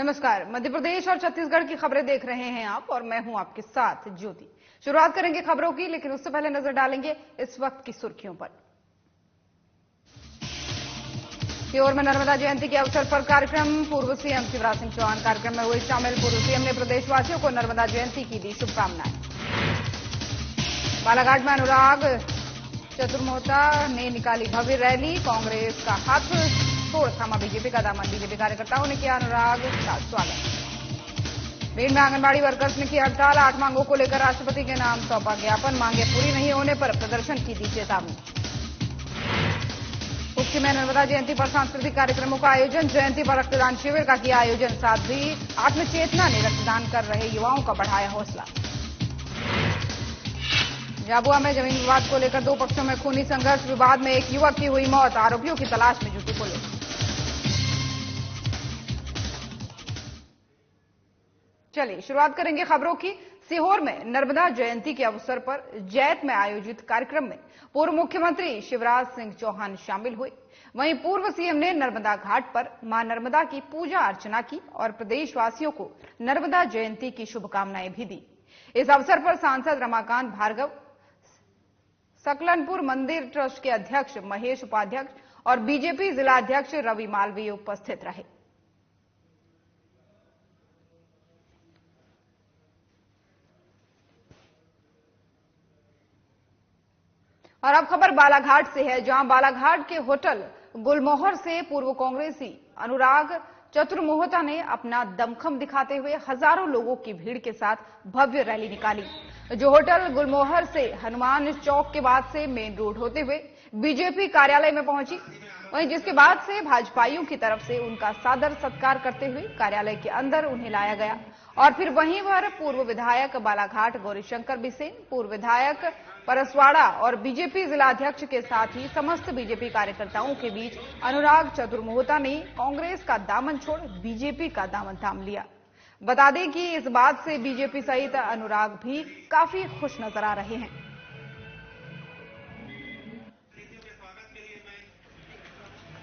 नमस्कार। मध्य प्रदेश और छत्तीसगढ़ की खबरें देख रहे हैं आप और मैं हूं आपके साथ ज्योति। शुरुआत करेंगे खबरों की, लेकिन उससे पहले नजर डालेंगे इस वक्त की सुर्खियों पर। सीहोर में नर्मदा जयंती के अवसर पर कार्यक्रम, पूर्व सीएम शिवराज सिंह चौहान कार्यक्रम में हुए शामिल। पूर्व सीएम ने प्रदेशवासियों को नर्मदा जयंती की दी शुभकामनाएं। बालाघाट में अनुराग चतुर्मोहता ने निकाली भव्य रैली, कांग्रेस का हाथ तोड़ थामा बीजेपी का दामन। बीजेपी कार्यकर्ताओं ने किया अनुराग का स्वागत। भिंड में आंगनबाड़ी वर्कर्स ने की हड़ताल, 8 मांगों को लेकर राष्ट्रपति के नाम सौंपा ज्ञापन। मांगे पूरी नहीं होने पर प्रदर्शन की दी चेतावनी। कुक्सी में नर्मदा जयंती पर सांस्कृतिक कार्यक्रमों का आयोजन, जयंती पर रक्तदान शिविर का किया आयोजन। साथ ही आत्मचेतना ने रक्तदान कर रहे युवाओं का बढ़ाया हौसला। झाबुआ में जमीन विवाद को लेकर 2 पक्षों में खूनी संघर्ष, विवाद में एक युवक की हुई मौत, आरोपियों की तलाश में जुटी पुलिस। चलिए शुरुआत करेंगे खबरों की। सीहोर में नर्मदा जयंती के अवसर पर जैत में आयोजित कार्यक्रम में पूर्व मुख्यमंत्री शिवराज सिंह चौहान शामिल हुए। वहीं पूर्व सीएम ने नर्मदा घाट पर मां नर्मदा की पूजा अर्चना की और प्रदेशवासियों को नर्मदा जयंती की शुभकामनाएं भी दी। इस अवसर पर सांसद रमाकांत भार्गव, सकलनपुर मंदिर ट्रस्ट के अध्यक्ष महेश उपाध्यक्ष और बीजेपी जिलाध्यक्ष रवि मालवीय उपस्थित रहे। और अब खबर बालाघाट से है, जहां बालाघाट के होटल गुलमोहर से पूर्व कांग्रेसी अनुराग चतुर्मोहता ने अपना दमखम दिखाते हुए हजारों लोगों की भीड़ के साथ भव्य रैली निकाली, जो होटल गुलमोहर से हनुमान चौक के बाद से मेन रोड होते हुए बीजेपी कार्यालय में पहुंची। वहीं जिसके बाद से भाजपाइयों की तरफ से उनका सादर सत्कार करते हुए कार्यालय के अंदर उन्हें लाया गया और फिर वहीं पर पूर्व विधायक बालाघाट गौरीशंकर बिसेन, पूर्व विधायक परसवाड़ा और बीजेपी जिलाध्यक्ष के साथ ही समस्त बीजेपी कार्यकर्ताओं के बीच अनुराग चतुर्मोहता ने कांग्रेस का दामन छोड़ बीजेपी का दामन थाम लिया। बता दें कि इस बात से बीजेपी सहित अनुराग भी काफी खुश नजर आ रहे हैं।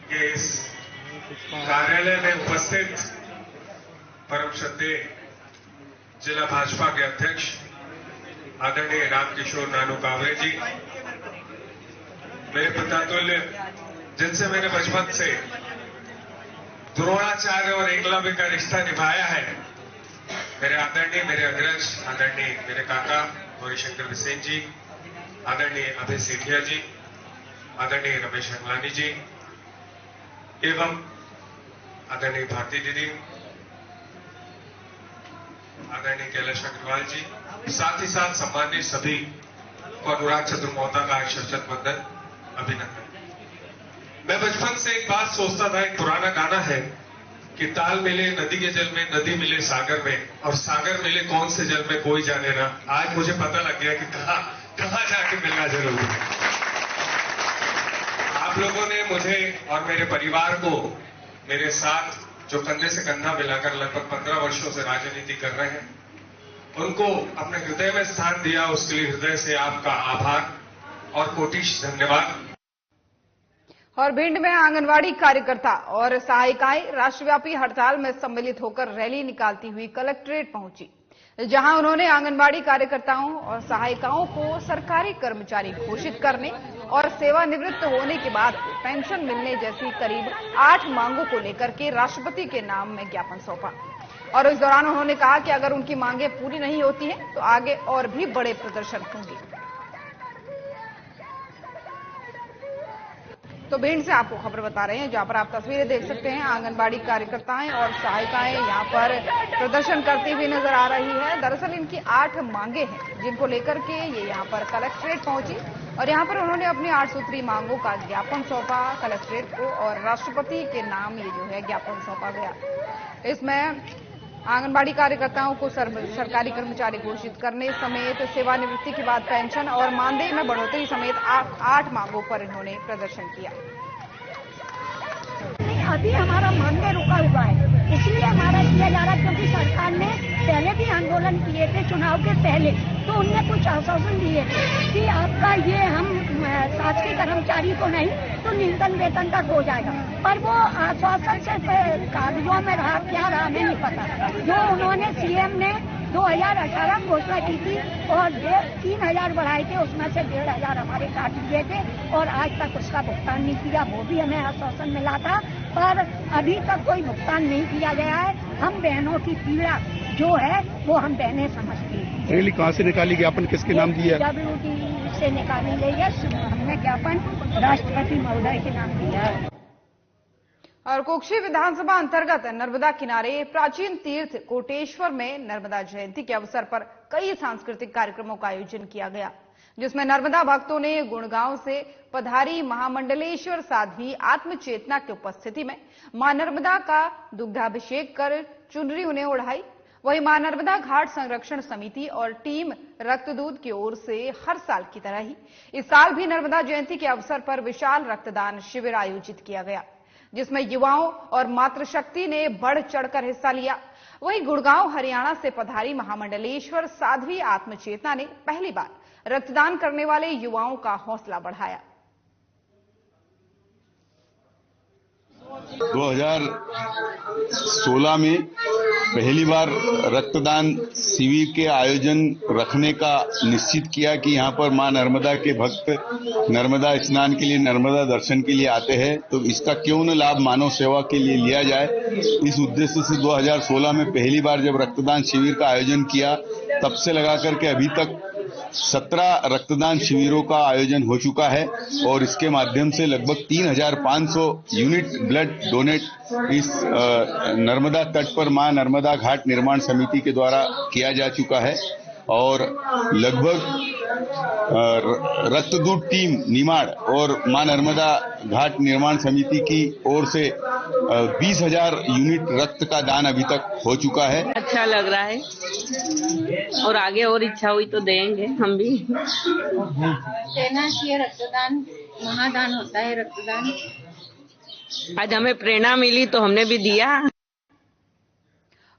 इस कार्यालय में उपस्थित परम श्रद्धेय जिला भाजपा के अध्यक्ष आदरणीय रामकिशोर नानू कांवरे जी, मेरे पितातुल्य, जिनसे मैंने बचपन से द्रोणाचार्य और एकलव्य का रिश्ता निभाया है, मेरे आदरणीय, मेरे अग्रज आदरणीय मेरे काका गौरीशंकर बिसेन जी, आदरणीय अभय सेठिया जी, आदरणीय रमेश अंगलानी जी एवं आदरणीय भारती दीदी, आदरणीय कैलाश अग्रवाल जी, साथ ही साथ सम्मानित सभी को अनुराग चतुर्मोहता का शत वंदन, अभिनंदन। मैं बचपन से एक बात सोचता था, एक पुराना गाना है कि ताल मिले नदी के जल में, नदी मिले सागर में, और सागर मिले कौन से जल में कोई जाने ना। आज मुझे पता लग गया कि कहां जाके मिलना जरूरी है। आप लोगों ने मुझे और मेरे परिवार को मेरे साथ जो कंधे से कंधा मिलाकर लगभग 15 वर्षों से राजनीति कर रहे हैं, उनको अपने हृदय में स्थान दिया, उसके लिए हृदय से आपका आभार और कोटिश धन्यवाद। और भिंड में आंगनवाड़ी कार्यकर्ता और सहायिकाएं राष्ट्रव्यापी हड़ताल में सम्मिलित होकर रैली निकालती हुई कलेक्ट्रेट पहुंची, जहां उन्होंने आंगनबाड़ी कार्यकर्ताओं और सहायिकाओं को सरकारी कर्मचारी घोषित करने और सेवानिवृत्त होने के बाद पेंशन मिलने जैसी करीब 8 मांगों को लेकर के राष्ट्रपति के नाम में ज्ञापन सौंपा। और इस दौरान उन्होंने कहा कि अगर उनकी मांगें पूरी नहीं होती हैं तो आगे और भी बड़े प्रदर्शन होंगे। तो भिंड से आपको खबर बता रहे हैं, जहां पर आप तस्वीरें देख सकते हैं। आंगनबाड़ी कार्यकर्ताएं और सहायिकाएं यहां पर प्रदर्शन करती हुई नजर आ रही है। दरअसल इनकी 8 मांगे हैं, जिनको लेकर के ये यहां पर कलेक्ट्रेट पहुंची और यहां पर उन्होंने अपनी 8 सूत्री मांगों का ज्ञापन सौंपा कलेक्ट्रेट को और राष्ट्रपति के नाम ये जो है ज्ञापन सौंपा गया। इसमें आंगनबाड़ी कार्यकर्ताओं को सरकारी कर्मचारी घोषित करने समेत सेवानिवृत्ति के बाद पेंशन और मानदेय में बढ़ोतरी समेत 8 मांगों पर इन्होंने प्रदर्शन किया। अभी हमारा मानदेय रुका हुआ है, इसलिए हमारा किया जा रहा है, क्योंकि सरकार ने पहले भी आंदोलन किए थे चुनाव के पहले, तो उनने कुछ आश्वासन दिए थे कि आपका ये हम शासकीय कर्मचारी को नहीं तो न्यूनतम वेतन तक हो जाएगा। पर वो आश्वासन से कागजों में रहा क्या रहा हमें नहीं पता। जो उन्होंने सीएम ने 2018 में घोषणा की थी और 3000 बढ़ाए थे, उसमें से 1500 हमारे काट दिए थे और आज तक उसका भुगतान नहीं किया। वो भी हमें आश्वासन मिला था पर अभी तक कोई भुगतान नहीं किया गया है। हम बहनों की पीड़ा जो है वो हम बहनें समझती हैं। रैली कहाँ से निकाली, ज्ञापन किसके नाम दिया? WD से निकाली गई है। हमने ज्ञापन राष्ट्रपति महोदय के नाम दिया है। और कुक्षी विधानसभा अंतर्गत नर्मदा किनारे प्राचीन तीर्थ कोटेश्वर में नर्मदा जयंती के अवसर पर कई सांस्कृतिक कार्यक्रमों का आयोजन किया गया, जिसमें नर्मदा भक्तों ने गुड़गांव से पधारी महामंडलेश्वर साध्वी आत्मचेतना की उपस्थिति में मां नर्मदा का दुग्धाभिषेक कर चुनरी उन्हें ओढ़ाई। वहीं मां नर्मदा घाट संरक्षण समिति और टीम रक्तदूत की ओर से हर साल की तरह ही इस साल भी नर्मदा जयंती के अवसर पर विशाल रक्तदान शिविर आयोजित किया गया, जिसमें युवाओं और मातृशक्ति ने बढ़ चढ़कर हिस्सा लिया। वहीं गुड़गांव हरियाणा से पधारी महामंडलेश्वर साध्वी आत्मचेतना ने पहली बार रक्तदान करने वाले युवाओं का हौसला बढ़ाया। 2016 में पहली बार रक्तदान शिविर के आयोजन रखने का निश्चित किया कि यहाँ पर मां नर्मदा के भक्त नर्मदा स्नान के लिए, नर्मदा दर्शन के लिए आते हैं, तो इसका क्यों न लाभ मानव सेवा के लिए लिया जाए। इस उद्देश्य से 2016 में पहली बार जब रक्तदान शिविर का आयोजन किया, तब से लगा करके अभी तक 17 रक्तदान शिविरों का आयोजन हो चुका है और इसके माध्यम से लगभग 3500 यूनिट ब्लड डोनेट इस नर्मदा तट पर मां नर्मदा घाट निर्माण समिति के द्वारा किया जा चुका है और लगभग रक्तदूत टीम निमाड़ और मां नर्मदा घाट निर्माण समिति की ओर से 20,000 यूनिट रक्त का दान अभी तक हो चुका है। अच्छा लग रहा है और आगे और इच्छा हुई तो देंगे हम भी। देना चाहिए, रक्तदान महादान होता है। रक्तदान आज हमें प्रेरणा मिली तो हमने भी दिया।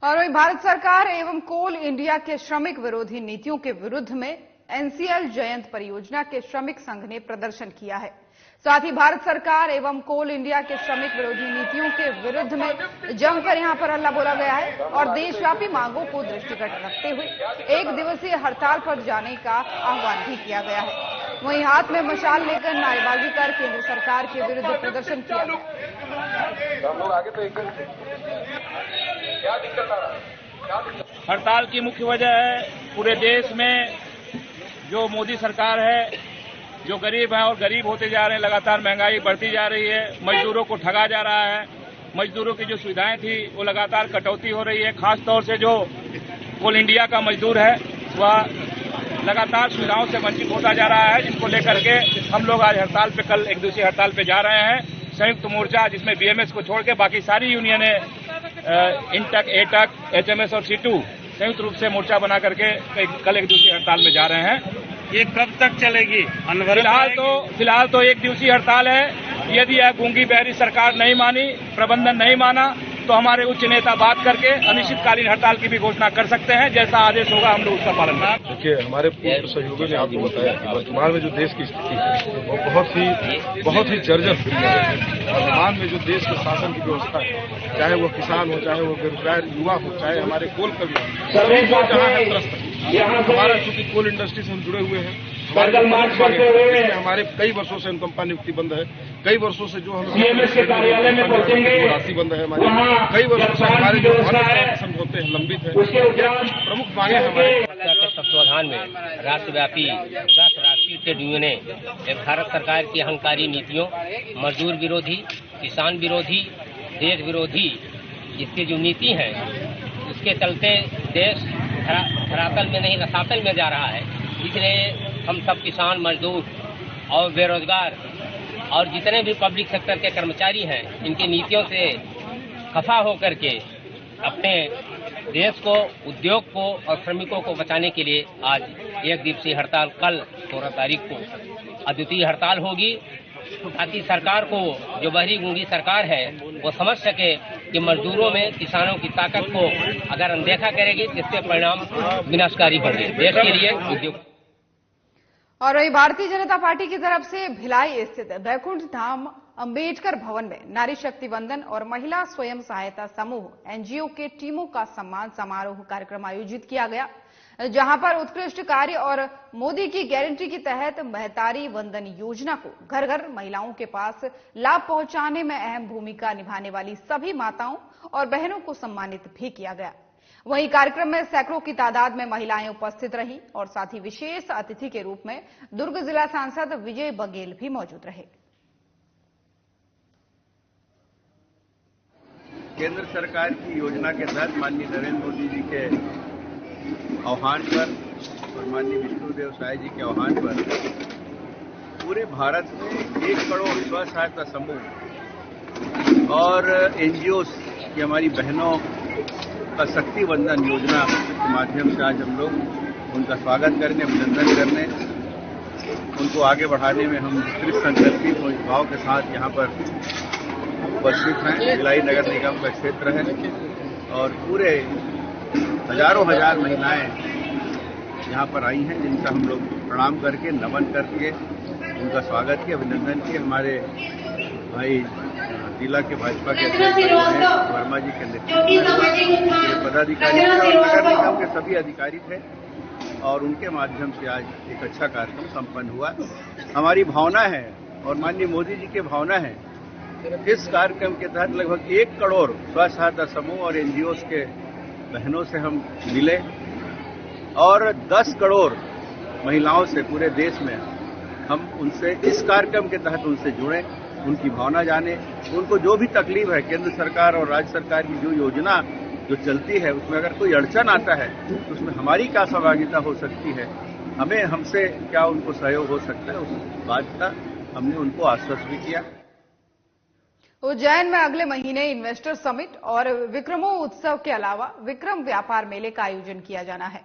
और वहीं भारत सरकार एवं कोल इंडिया के श्रमिक विरोधी नीतियों के विरुद्ध में NCL जयंत परियोजना के श्रमिक संघ ने प्रदर्शन किया है। साथ ही भारत सरकार एवं कोल इंडिया के श्रमिक विरोधी नीतियों के विरुद्ध में जमकर यहां पर हल्ला बोला गया है और देशव्यापी मांगों को दृष्टिगत रखते हुए 1 दिवसीय हड़ताल पर जाने का आह्वान भी किया गया है। वहीं हाथ में मशाल लेकर नारेबाजी कर केंद्र सरकार के विरुद्ध प्रदर्शन किया गया। हड़ताल की मुख्य वजह है पूरे देश में जो मोदी सरकार है, जो गरीब है और गरीब होते जा रहे हैं, लगातार महंगाई बढ़ती जा रही है, मजदूरों को ठगा जा रहा है, मजदूरों की जो सुविधाएं थी वो लगातार कटौती हो रही है। खास तौर से जो कोल इंडिया का मजदूर है वह लगातार सुविधाओं से वंचित होता जा रहा है, जिसको लेकर के हम लोग आज हड़ताल पे, कल 1 दिवसीय हड़ताल पे जा रहे हैं। संयुक्त मोर्चा जिसमें BMS को छोड़ के बाकी सारी यूनियनें इंटक, एटक, HMS और C2 संयुक्त रूप से मोर्चा बना करके कल 1 दिवसीय हड़ताल में जा रहे हैं। ये कब तक चलेगी? फिलहाल तो 1 दिवसीय हड़ताल है। यदि यह गूंगी बहरी सरकार नहीं मानी, प्रबंधन नहीं माना, तो हमारे उच्च नेता बात करके अनिश्चितकालीन हड़ताल की भी घोषणा कर सकते हैं। जैसा आदेश होगा हम लोग उसका पालन करेंगे। देखिए, हमारे पूर्व सहयोगियों ने आपको बताया कि वर्तमान में जो देश की स्थिति है वो बहुत ही जर्जर हुई है। वर्तमान में जो देश के शासन की व्यवस्था है, चाहे वो किसान हो, चाहे वो बेरोजगार युवा हो, चाहे हमारे कोल कर्मी हो, सभी को जहाँ है त्रस्त है। हमारा चूंकि कोल इंडस्ट्री से हम जुड़े हुए हैं, हमारे कई वर्षों से इनकम नियुक्ति बंद है, कई वर्षों से जो हम राशि बंद है, हमारी कई वर्षों से हमारे जो समझौते हैं लंबित है। प्रमुख मांगे हमारे तत्वाधान में राष्ट्रव्यापी 10 राष्ट्रीय ट्रेड यूनियनें भारत सरकार की अहंकारी नीतियों, मजदूर विरोधी, किसान विरोधी, देश विरोधी इसकी जो नीति है, उसके चलते देश धरातल में नहीं रसातल में जा रहा है। इसलिए हम सब किसान, मजदूर और बेरोजगार और जितने भी पब्लिक सेक्टर के कर्मचारी हैं, इनकी नीतियों से खफा होकर के अपने देश को, उद्योग को और श्रमिकों को बचाने के लिए आज 1 दिवसीय हड़ताल, कल 16 तारीख को अद्वितीय हड़ताल होगी, ताकि सरकार को, जो बहरी गूंगी सरकार है, वो समझ सके कि मजदूरों में, किसानों की ताकत को अगर अनदेखा करेगी, जिसके परिणाम विनाशकारी होंगे देश के लिए, उद्योग। और वही भारतीय जनता पार्टी की तरफ से भिलाई स्थित बैकुंठ धाम अंबेडकर भवन में नारी शक्ति वंदन और महिला स्वयं सहायता समूह एनजीओ के टीमों का सम्मान समारोह कार्यक्रम आयोजित किया गया, जहां पर उत्कृष्ट कार्य और मोदी की गारंटी के तहत महतारी वंदन योजना को घर घर महिलाओं के पास लाभ पहुंचाने में अहम भूमिका निभाने वाली सभी माताओं और बहनों को सम्मानित भी किया गया। वहीं कार्यक्रम में सैकड़ों की तादाद में महिलाएं उपस्थित रहीं और साथ ही विशेष अतिथि के रूप में दुर्ग जिला सांसद विजय बघेल भी मौजूद रहे। केंद्र सरकार की योजना के तहत माननीय नरेंद्र मोदी जी के आह्वान पर और माननीय विष्णुदेव साय जी के आह्वान पर पूरे भारत में 1 करोड़ स्व सहायता समूह और एनजीओ की हमारी बहनों का शक्ति वंदन योजना के माध्यम से आज हम लोग उनका स्वागत करने, अभिनंदन करने, उनको आगे बढ़ाने में हम दृढ़ संकल्पित और भाव के साथ यहाँ पर उपस्थित हैं। भिलाई नगर निगम का क्षेत्र है और पूरे हजारों हजार महिलाएं यहाँ पर आई हैं, जिनका हम लोग प्रणाम करके, नमन करके उनका स्वागत किया, अभिनंदन किया। हमारे भाई जिला के भाजपा के अध्यक्ष वर्मा जी के नेतृत्व में पदाधिकारी और नगर निगम के सभी अधिकारी थे और उनके माध्यम से आज एक अच्छा कार्यक्रम संपन्न हुआ। हमारी भावना है और माननीय मोदी जी की भावना है, इस कार्यक्रम के तहत लगभग 1 करोड़ स्व सहायता समूह और एनजीओ के बहनों से हम मिले और 10 करोड़ महिलाओं से पूरे देश में हम उनसे इस कार्यक्रम के तहत उनसे जुड़े, उनकी भावना जाने, उनको जो भी तकलीफ है, केंद्र सरकार और राज्य सरकार की जो योजना जो चलती है उसमें अगर कोई अड़चन आता है तो उसमें हमारी क्या सहभागिता हो सकती है, हमसे क्या उनको सहयोग हो सकता है, उस बात का हमने उनको आश्वस्त भी किया। उज्जैन में अगले महीने इन्वेस्टर समिट और विक्रमो उत्सव के अलावा विक्रम व्यापार मेले का आयोजन किया जाना है,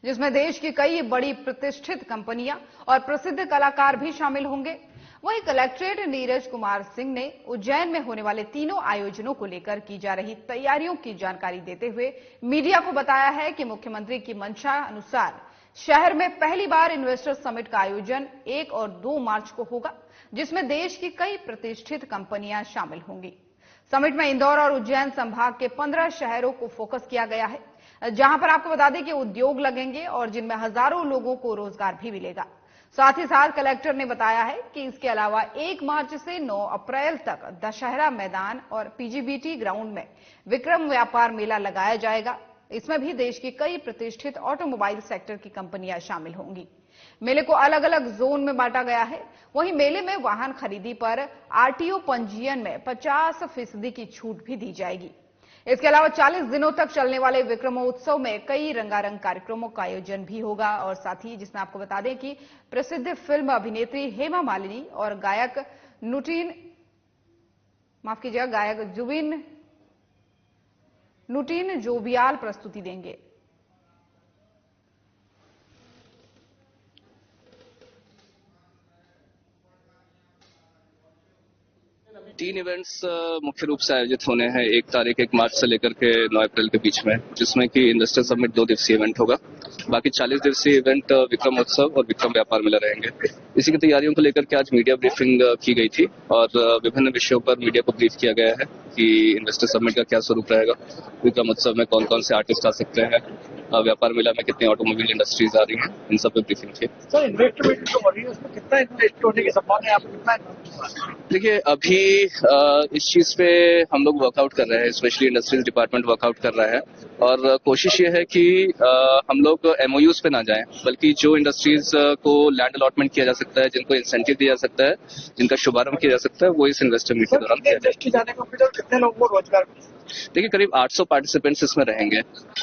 जिसमें देश की कई बड़ी प्रतिष्ठित कंपनियां और प्रसिद्ध कलाकार भी शामिल होंगे। वहीं कलेक्ट्रेट नीरज कुमार सिंह ने उज्जैन में होने वाले तीनों आयोजनों को लेकर की जा रही तैयारियों की जानकारी देते हुए मीडिया को बताया है कि मुख्यमंत्री की मंशा अनुसार शहर में पहली बार इन्वेस्टर समिट का आयोजन 1 और 2 मार्च को होगा, जिसमें देश की कई प्रतिष्ठित कंपनियां शामिल होंगी। समिट में इंदौर और उज्जैन संभाग के 15 शहरों को फोकस किया गया है, जहां पर आपको बता दें कि उद्योग लगेंगे और जिनमें हजारों लोगों को रोजगार भी मिलेगा। साथ ही साथ कलेक्टर ने बताया है कि इसके अलावा 1 मार्च से 9 अप्रैल तक दशहरा मैदान और पीजीबीटी ग्राउंड में विक्रम व्यापार मेला लगाया जाएगा। इसमें भी देश की कई प्रतिष्ठित ऑटोमोबाइल सेक्टर की कंपनियां शामिल होंगी। मेले को अलग अलग जोन में बांटा गया है। वहीं मेले में वाहन खरीदी पर आरटीओ पंजीयन में 50% की छूट भी दी जाएगी। इसके अलावा 40 दिनों तक चलने वाले विक्रमोत्सव में कई रंगारंग कार्यक्रमों का आयोजन भी होगा और साथ ही जिसमें आपको बता दें कि प्रसिद्ध फिल्म अभिनेत्री हेमा मालिनी और गायक जुबिन जोबियाल प्रस्तुति देंगे। 3 इवेंट्स मुख्य रूप से आयोजित होने हैं 1 मार्च से लेकर के 9 अप्रैल के बीच में, जिसमें कि इन्वेस्टर समिट 2 दिवसीय इवेंट होगा। बाकी 40 दिवसीय इवेंट विक्रम उत्सव और विक्रम व्यापार मेला रहेंगे। इसी की तैयारियों को लेकर के आज मीडिया ब्रीफिंग की गई थी और विभिन्न विषयों पर मीडिया को ब्रीफ किया गया है कि इन्वेस्टर समिट का क्या स्वरूप रहेगा, विक्रम उत्सव में कौन कौन से आर्टिस्ट आ सकते हैं, व्यापार मेला में कितनी ऑटोमोबाइल इंडस्ट्रीज आ रही हैं, इन सब पे ब्रीफिंग की। सर, इन्वेस्टमेंट जो हो रही है उसमें कितना इन्वेस्ट होने की संभावना है? देखिए, अभी इस चीज पे हम लोग वर्कआउट कर रहे हैं, स्पेशली इंडस्ट्रीज डिपार्टमेंट वर्कआउट कर रहा है और कोशिश ये है कि हम लोग एमओयूज पे ना जाएं, बल्कि जो इंडस्ट्रीज को लैंड अलॉटमेंट किया जा सकता है, जिनको इंसेंटिव दिया जा सकता है, जिनका शुभारंभ किया जा सकता है, वो इस इन्वेस्टर मीट के दौरान किया जाए। कितने लोगों को रोजगार? देखिए, करीब 800 पार्टिसिपेंट्स इसमें रहेंगे।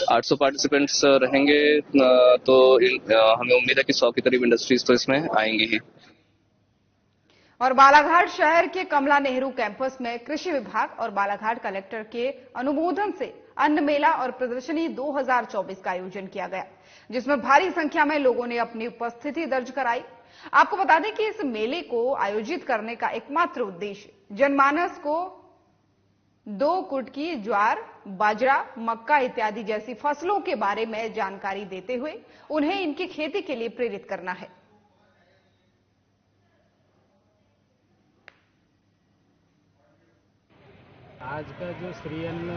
800 पार्टिसिपेंट्स रहेंगे तो हमें उम्मीद है कि 100 के करीब इंडस्ट्रीज तो इसमें आएंगी ही। और बालाघाट शहर के कमला नेहरू कैंपस में कृषि विभाग और बालाघाट कलेक्टर के अनुमोदन से अन्न मेला और प्रदर्शनी 2024 का आयोजन किया गया, जिसमें भारी संख्या में लोगों ने अपनी उपस्थिति दर्ज कराई। आपको बता दें कि इस मेले को आयोजित करने का एकमात्र उद्देश्य जनमानस को 2 कुटकी, ज्वार, बाजरा, मक्का इत्यादि जैसी फसलों के बारे में जानकारी देते हुए उन्हें इनकी खेती के लिए प्रेरित करना है। आज का जो श्री अन्न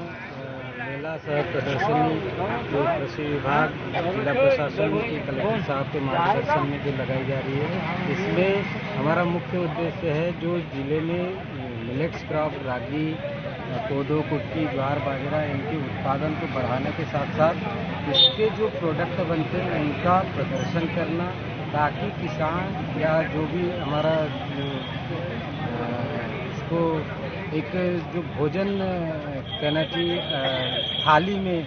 मेला सह प्रदर्शनी जो कृषि विभाग जिला प्रशासन की कलेक्टर साहब के मार्गदर्शन में जो लगाई जा रही है, इसमें हमारा मुख्य उद्देश्य है जो जिले में मिलेट्स क्रॉप, रागी, कोदो, कुटकी, ज्वार, बाजरा इनके उत्पादन को बढ़ाने के साथ साथ इसके जो प्रोडक्ट बनते हैं उनका प्रदर्शन करना, ताकि किसान या जो भी हमारा इसको एक जो भोजन कहना चाहिए थाली में,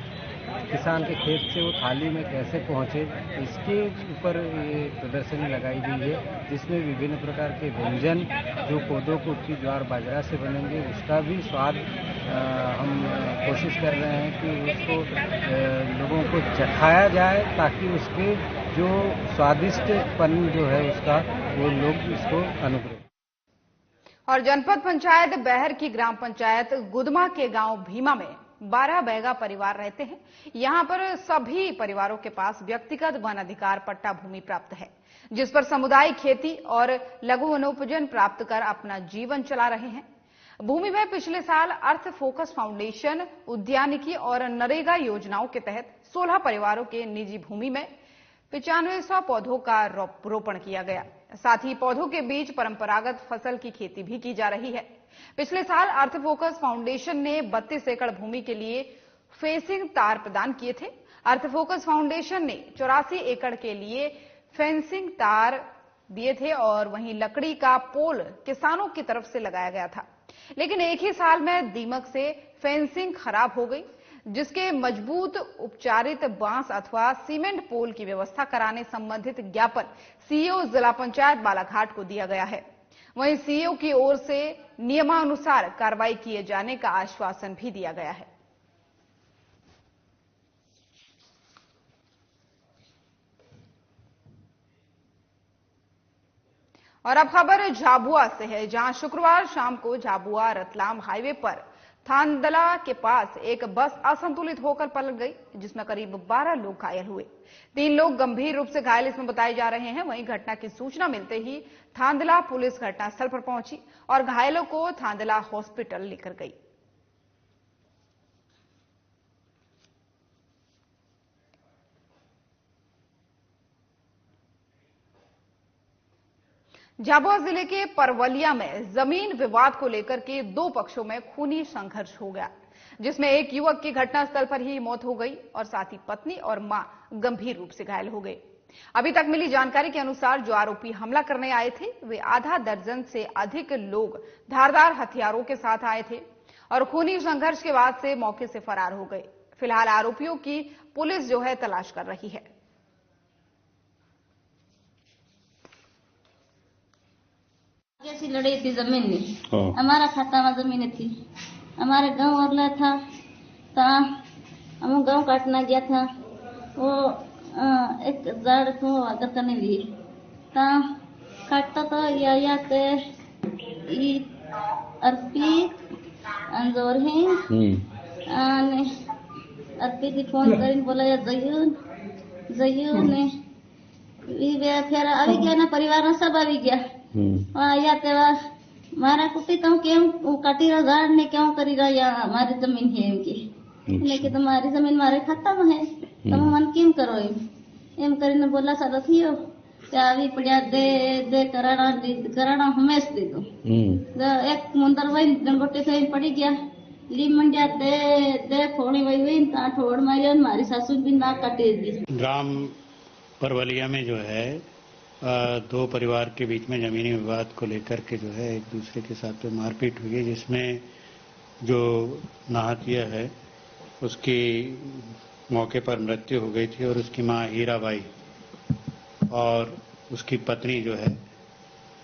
किसान के खेत से वो थाली में कैसे पहुंचे, इसके ऊपर ये प्रदर्शनी लगाई गई है, जिसमें विभिन्न प्रकार के व्यंजन जो कोदो, कुटकी, ज्वार, बाजरा से बनेंगे उसका भी स्वाद हम कोशिश कर रहे हैं कि उसको लोगों को चखाया जाए, ताकि उसके जो स्वादिष्टपन जो है उसका वो लोग इसको अनुभव। और जनपद पंचायत बहर की ग्राम पंचायत गुदमा के गांव भीमा में 12 बैगा परिवार रहते हैं। यहां पर सभी परिवारों के पास व्यक्तिगत वन अधिकार पट्टा भूमि प्राप्त है, जिस पर सामुदायिक खेती और लघु वनोपजन प्राप्त कर अपना जीवन चला रहे हैं। भूमि में पिछले साल अर्थ फोकस फाउंडेशन, उद्यानिकी और नरेगा योजनाओं के तहत 16 परिवारों के निजी भूमि में 9500 पौधों का रोपण किया गया। साथ ही पौधों के बीच परंपरागत फसल की खेती भी की जा रही है। पिछले साल अर्थ फोकस फाउंडेशन ने 32 एकड़ भूमि के लिए फेंसिंग तार प्रदान किए थे। अर्थ फोकस फाउंडेशन ने 84 एकड़ के लिए फेंसिंग तार दिए थे और वहीं लकड़ी का पोल किसानों की तरफ से लगाया गया था। लेकिन एक ही साल में दीमक से फेंसिंग खराब हो गई, जिसके मजबूत उपचारित बांस अथवा सीमेंट पोल की व्यवस्था कराने संबंधित ज्ञापन सीईओ जिला पंचायत बालाघाट को दिया गया है। वहीं सीईओ की ओर से नियमानुसार कार्रवाई किए जाने का आश्वासन भी दिया गया है। और अब खबर झाबुआ से है, जहां शुक्रवार शाम को झाबुआ रतलाम हाईवे पर थांदला के पास एक बस असंतुलित होकर पलट गई, जिसमें करीब 12 लोग घायल हुए। 3 लोग गंभीर रूप से घायल इसमें बताए जा रहे हैं। वहीं घटना की सूचना मिलते ही थांदला पुलिस घटनास्थल पर पहुंची और घायलों को थांदला हॉस्पिटल लेकर गई। झाबुआ जिले के परवलिया में जमीन विवाद को लेकर के 2 पक्षों में खूनी संघर्ष हो गया, जिसमें एक युवक की घटनास्थल पर ही मौत हो गई और साथ ही पत्नी और मां गंभीर रूप से घायल हो गए। अभी तक मिली जानकारी के अनुसार जो आरोपी हमला करने आए थे वे आधा दर्जन से अधिक लोग धारदार हथियारों के साथ आए थे और खूनी संघर्ष के बाद से मौके से फरार हो गए। फिलहाल आरोपियों की पुलिस जो है तलाश कर रही है। कैसी लड़ाई थी जमीन में, हमारा खाता में जमीन थी, हमारे गांव अगला था, हम गांव काटना गया था, वो एक झाड़ को आदर करने लिए काटता तो या ते अर्पी अंजोर है अर्पी की फोन कर बोला या जयू ने फिर આવી ગયા ना परिवार सब આવી ગયા या तेवा मारा कुटी तो क्यों काटी रहा झाड़ ने क्यों करी रहा या हमारी जमीन है इनकी, लेकिन तुम्हारी जमीन मारे खाता में है, तुम मन केम करो एम करीने बोला सारा थियो આવી પડ્યા દે કરાણા હમેશ દે દો એક મુંદર વઈ ગંગોટી થઈ પડી ગયા લી મંડ્યા દે ફોણી વઈ વઈ તા ठोड़ मारियो मारी सासू भी ना काटी दी। ग्राम परवलिया में जो है 2 परिवार के बीच में जमीनी विवाद को लेकर के जो है एक दूसरे के साथ मारपीट हुई है, जिसमें जो नाहतिया है उसकी मौके पर मृत्यु हो गई थी और उसकी मां हीराबाई और उसकी पत्नी जो है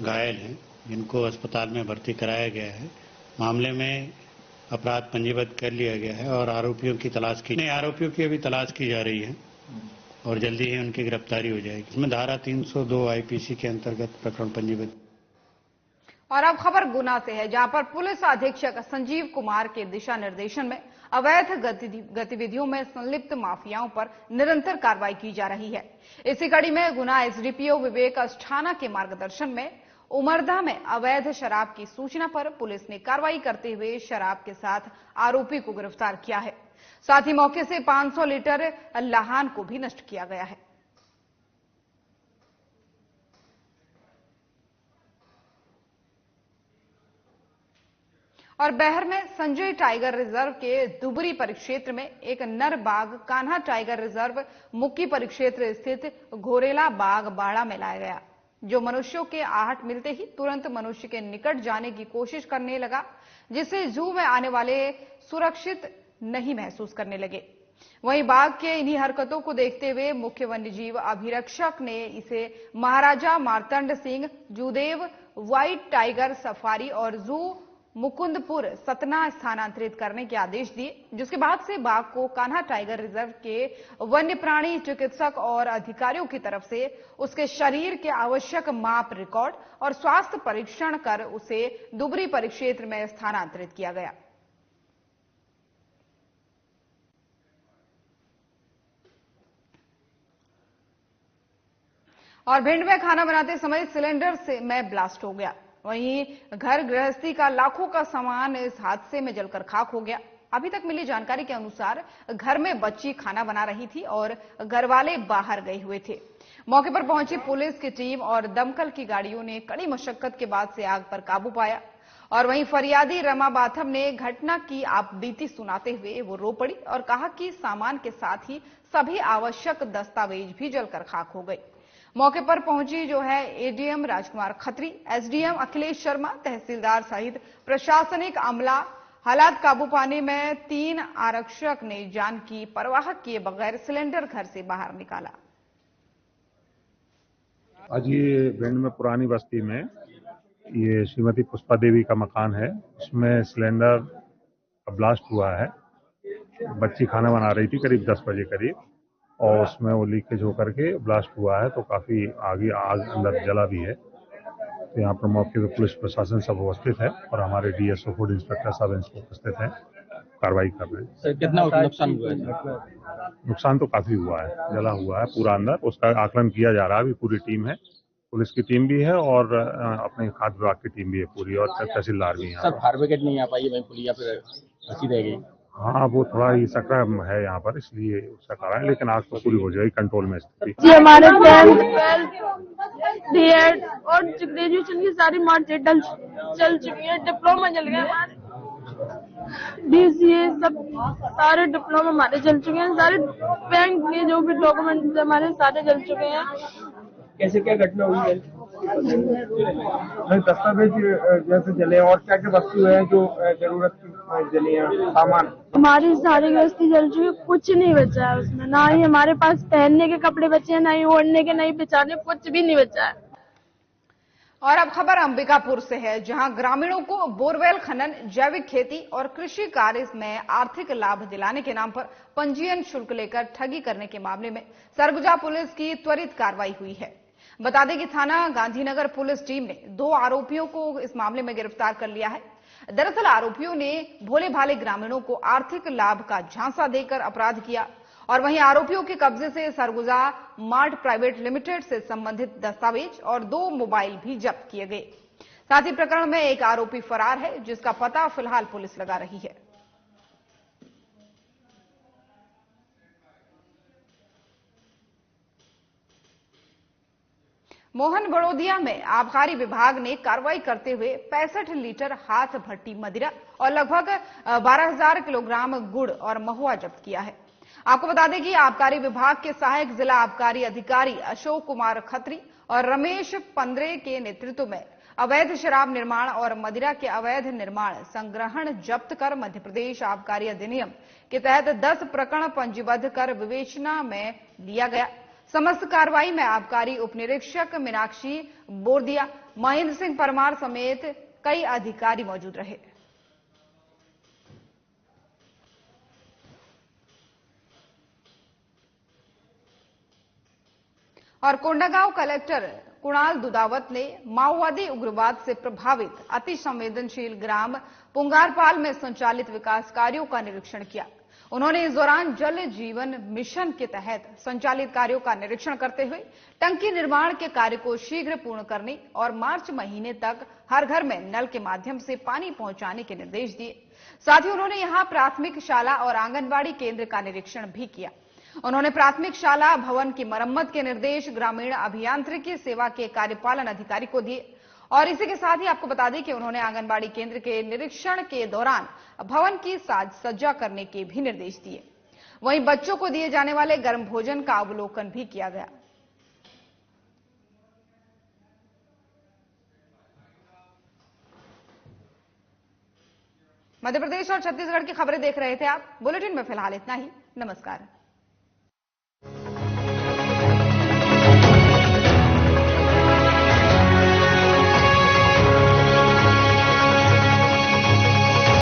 घायल हैं, जिनको अस्पताल में भर्ती कराया गया है। मामले में अपराध पंजीबद्ध कर लिया गया है और आरोपियों की तलाश की आरोपियों की अभी तलाश की जा रही है और जल्दी ही उनकी गिरफ्तारी हो जाएगी। इसमें धारा 302 आईपीसी के अंतर्गत प्रकरण पंजीबद्ध। और अब खबर गुना से है, जहां पर पुलिस अधीक्षक संजीव कुमार के दिशा निर्देशन में अवैध गतिविधियों में संलिप्त माफियाओं पर निरंतर कार्रवाई की जा रही है। इसी कड़ी में गुना एसडीपीओ विवेक अस्थाना के मार्गदर्शन में उमरदा में अवैध शराब की सूचना पर पुलिस ने कार्रवाई करते हुए शराब के साथ आरोपी को गिरफ्तार किया है। साथ ही मौके से 500 लीटर लाहन को भी नष्ट किया गया है। और बहर में संजय टाइगर रिजर्व के दुबरी परिक्षेत्र में एक नर बाघ कान्हा टाइगर रिजर्व मुक्की परिक्षेत्र स्थित घोरेला बाघ बाड़ा में लाया गया, जो मनुष्यों के आहट मिलते ही तुरंत मनुष्य के निकट जाने की कोशिश करने लगा, जिससे जू में आने वाले सुरक्षित नहीं महसूस करने लगे। वहीं बाघ के इन्हीं हरकतों को देखते हुए मुख्य वन्यजीव अभिरक्षक ने इसे Maharaja Martand Singh Judev white tiger safari और जू मुकुंदपुर सतना स्थानांतरित करने के आदेश दिए, जिसके बाद से बाघ को कान्हा टाइगर रिजर्व के वन्य प्राणी चिकित्सक और अधिकारियों की तरफ से उसके शरीर के आवश्यक माप, रिकॉर्ड और स्वास्थ्य परीक्षण कर उसे दुबरी परिक्षेत्र में स्थानांतरित किया गया। और भिंड में खाना बनाते समय सिलेंडर में ब्लास्ट हो गया। वहीं घर गृहस्थी का लाखों का सामान इस हादसे में जलकर खाक हो गया। अभी तक मिली जानकारी के अनुसार घर में बच्ची खाना बना रही थी और घरवाले बाहर गए हुए थे। मौके पर पहुंची पुलिस की टीम और दमकल की गाड़ियों ने कड़ी मशक्कत के बाद से आग पर काबू पाया। और वहीं फरियादी रमा बाथम ने घटना की आपबीती सुनाते हुए वो रो पड़ी और कहा कि सामान के साथ ही सभी आवश्यक दस्तावेज भी जलकर खाक हो गए। मौके पर पहुंची जो है एडीएम राजकुमार खत्री, एसडीएम अखिलेश शर्मा, तहसीलदार सहित प्रशासनिक अमला। हालात काबू पाने में 3 आरक्षक ने जान की परवाह किए बगैर सिलेंडर घर से बाहर निकाला। आज ये भिंड में पुरानी बस्ती में ये श्रीमती पुष्पा देवी का मकान है, उसमें सिलेंडर का ब्लास्ट हुआ है। बच्ची खाना बना रही थी करीब 10 बजे करीब, और उसमें वो लीकेज होकर के ब्लास्ट हुआ है, तो काफी आगे आग अंदर जला भी है। तो यहाँ पर मौके पर पुलिस प्रशासन सब उपस्थित है और हमारे डीएसओ फूड इंस्पेक्टर साहब उपस्थित हैं, कार्रवाई कर रहे हैं। सर, कितना नुकसान हुआ है? नुकसान तो काफी हुआ है, जला हुआ है पूरा अंदर, उसका आकलन किया जा रहा है। अभी पूरी टीम है, पुलिस की टीम भी है और अपने खाद्य विभाग की टीम भी है पूरी, और तहसीलदार भी है। सर, फायर ब्रिगेड नहीं आ पाई है, पुलिया फिर फंसी रह गई। हाँ, वो थोड़ा ही सकरा है यहाँ पर, इसलिए उसका कारण है, लेकिन आग तो पूरी हो जाएगी, कंट्रोल में स्थिति। जी, हमारे 10th, 12th, बीएड और ग्रेजुएशन की सारी मार्कशीट जल चुकी है। डिप्लोमा जल गया हमारे, डीसीए सब सारे डिप्लोमा हमारे जल चुके हैं। सारे बैंक के जो भी डॉक्यूमेंट हमारे सारे जल चुके हैं। कैसे क्या घटना हुई है? दस्तावेज जैसे जले, और क्या क्या वस्तु है जो जरूरत की जली है, सामान? हमारी सारी गृहस्थी जल चुकी है, कुछ नहीं बचा है उसमें। ना ही हमारे पास पहनने के कपड़े बचे हैं, ना ही ओढ़ने के, ना ही बिछाने, कुछ भी नहीं बचा है। और अब खबर अंबिकापुर से है, जहां ग्रामीणों को बोरवेल खनन, जैविक खेती और कृषि कार्य में आर्थिक लाभ दिलाने के नाम पर पंजीयन शुल्क लेकर ठगी करने के मामले में सरगुजा पुलिस की त्वरित कार्रवाई हुई है। बता दें कि थाना गांधीनगर पुलिस टीम ने 2 आरोपियों को इस मामले में गिरफ्तार कर लिया है। दरअसल आरोपियों ने भोले भाले ग्रामीणों को आर्थिक लाभ का झांसा देकर अपराध किया, और वहीं आरोपियों के कब्जे से सरगुजा मार्ट प्राइवेट लिमिटेड से संबंधित दस्तावेज और 2 मोबाइल भी जब्त किए गए। साथ ही प्रकरण में एक आरोपी फरार है, जिसका पता फिलहाल पुलिस लगा रही है। मोहन बड़ोदिया में आबकारी विभाग ने कार्रवाई करते हुए 65 लीटर हाथ भट्टी मदिरा और लगभग 12,000 किलोग्राम गुड़ और महुआ जब्त किया है। आपको बता दें कि आबकारी विभाग के सहायक जिला आबकारी अधिकारी अशोक कुमार खत्री और रमेश पंद्रे के नेतृत्व में अवैध शराब निर्माण और मदिरा के अवैध निर्माण संग्रहण जब्त कर मध्य प्रदेश आबकारी अधिनियम के तहत 10 प्रकरण पंजीबद्ध कर विवेचना में लिया गया। समस्त कार्रवाई में आबकारी उप निरीक्षक मीनाक्षी बोरदिया, महेंद्र सिंह परमार समेत कई अधिकारी मौजूद रहे। और कोंडागांव कलेक्टर कुणाल दुदावत ने माओवादी उग्रवाद से प्रभावित अति संवेदनशील ग्राम पुंगारपाल में संचालित विकास कार्यों का निरीक्षण किया। उन्होंने इस दौरान जल जीवन मिशन के तहत संचालित कार्यों का निरीक्षण करते हुए टंकी निर्माण के कार्य को शीघ्र पूर्ण करने और मार्च महीने तक हर घर में नल के माध्यम से पानी पहुंचाने के निर्देश दिए। साथ ही उन्होंने यहां प्राथमिक शाला और आंगनबाड़ी केंद्र का निरीक्षण भी किया। उन्होंने प्राथमिक शाला भवन की मरम्मत के निर्देश ग्रामीण अभियांत्रिकी सेवा के कार्यपालन अधिकारी को दिए और इसी के साथ ही आपको बता दें कि उन्होंने आंगनबाड़ी केंद्र के निरीक्षण के दौरान भवन की साज सज्जा करने के भी निर्देश दिए। वहीं बच्चों को दिए जाने वाले गर्म भोजन का अवलोकन भी किया गया। मध्य प्रदेश और छत्तीसगढ़ की खबरें देख रहे थे आप। बुलेटिन में फिलहाल इतना ही। नमस्कार।